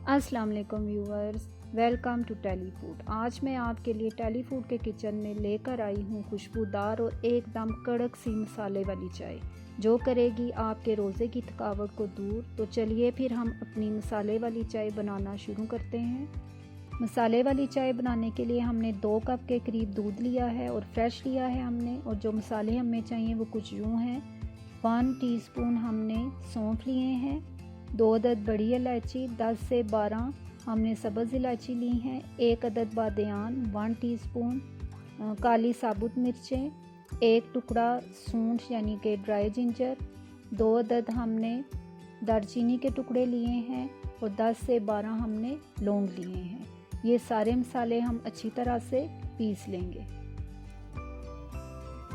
अस्सलाम वालेकुम viewers, welcome to टेलीफूड। आज मैं आपके लिए टेलीफूड के किचन में लेकर आई हूँ खुशबूदार और एकदम कड़क सी मसाले वाली चाय, जो करेगी आपके रोज़े की थकावट को दूर। तो चलिए फिर हम अपनी मसाले वाली चाय बनाना शुरू करते हैं। मसाले वाली चाय बनाने के लिए हमने 2 कप के करीब दूध लिया है और फ्रेश लिया है हमने। और जो मसाले हमें चाहिए वो कुछ यूँ हैं। 1 टीस्पून हमने सौंफ लिए हैं, 2 अदद बड़ी इलायची, 10 से 12 हमने सब्ज़ इलायची ली हैं, 1 अदद बादियान, 1 टीस्पून काली साबुत मिर्चें, 1 टुकड़ा सूंठ यानी कि ड्राई जिंजर, 2 अदद हमने दालचीनी के टुकड़े लिए हैं और 10 से 12 हमने लौंग लिए हैं। ये सारे मसाले हम अच्छी तरह से पीस लेंगे।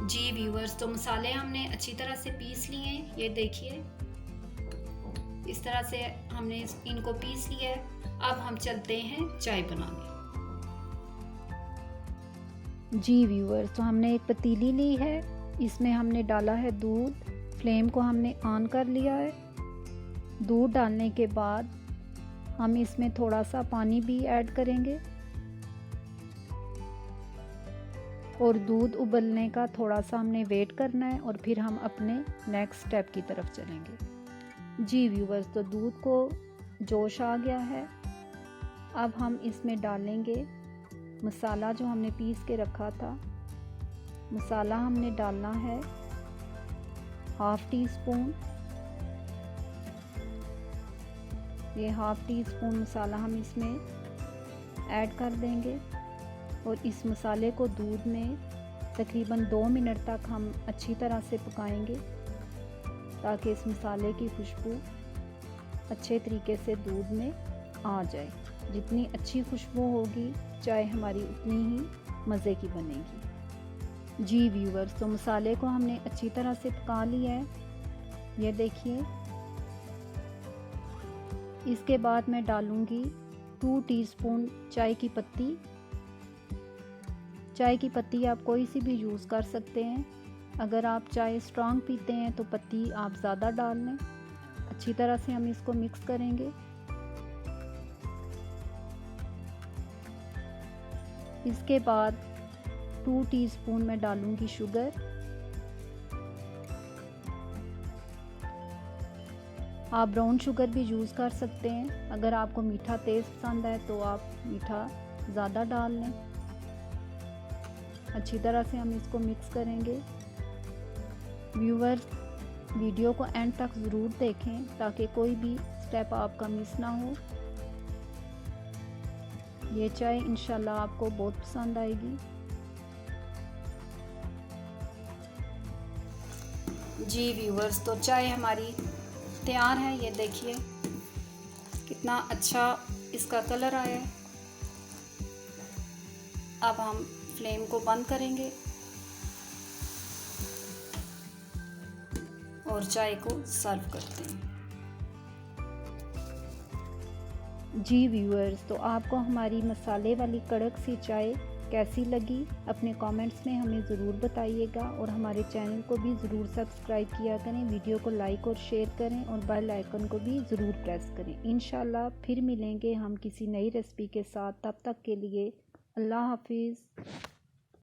जी व्यूअर्स, तो मसाले हमने अच्छी तरह से पीस लिए हैं। ये देखिए, इस तरह से हमने इनको पीस लिया है। अब हम चलते हैं चाय बनाने। जी व्यूअर्स, तो हमने एक पतीली ली है, इसमें हमने डाला है दूध। फ्लेम को हमने ऑन कर लिया है। दूध डालने के बाद हम इसमें थोड़ा सा पानी भी ऐड करेंगे और दूध उबलने का थोड़ा सा हमने वेट करना है और फिर हम अपने नेक्स्ट स्टेप की तरफ चलेंगे। जी व्यूअर्स, तो दूध को जोश आ गया है। अब हम इसमें डालेंगे मसाला जो हमने पीस के रखा था। मसाला हमने डालना है 1/2 टीस्पून। ये 1/2 टीस्पून मसाला हम इसमें ऐड कर देंगे और इस मसाले को दूध में तकरीबन 2 मिनट तक हम अच्छी तरह से पकाएंगे, ताकि इस मसाले की खुशबू अच्छे तरीके से दूध में आ जाए। जितनी अच्छी खुशबू होगी चाय हमारी उतनी ही मज़े की बनेगी। जी व्यूअर्स, तो मसाले को हमने अच्छी तरह से पका लिया है। ये देखिए, इसके बाद मैं डालूँगी 2 टीस्पून चाय की पत्ती। चाय की पत्ती आप कोई सी भी यूज़ कर सकते हैं। अगर आप चाय स्ट्रॉन्ग पीते हैं तो पत्ती आप ज़्यादा डाल लें। अच्छी तरह से हम इसको मिक्स करेंगे। इसके बाद 2 टीस्पून मैं डालूँगी शुगर। आप ब्राउन शुगर भी यूज़ कर सकते हैं। अगर आपको मीठा तेज़ पसंद है तो आप मीठा ज़्यादा डाल लें। अच्छी तरह से हम इसको मिक्स करेंगे। व्यूअर्स, वीडियो को एंड तक ज़रूर देखें ताकि कोई भी स्टेप आपका मिस ना हो। ये चाय इंशाल्लाह आपको बहुत पसंद आएगी। जी व्यूअर्स, तो चाय हमारी तैयार है। ये देखिए कितना अच्छा इसका कलर आया है। अब हम फ्लेम को बंद करेंगे और चाय को सर्व करते हैं। जी व्यूअर्स, तो आपको हमारी मसाले वाली कड़क सी चाय कैसी लगी अपने कमेंट्स में हमें ज़रूर बताइएगा और हमारे चैनल को भी ज़रूर सब्सक्राइब किया करें। वीडियो को लाइक और शेयर करें और बेल आइकन को भी ज़रूर प्रेस करें। इंशाल्लाह फिर मिलेंगे हम किसी नई रेसिपी के साथ। तब तक के लिए अल्लाह हाफिज़।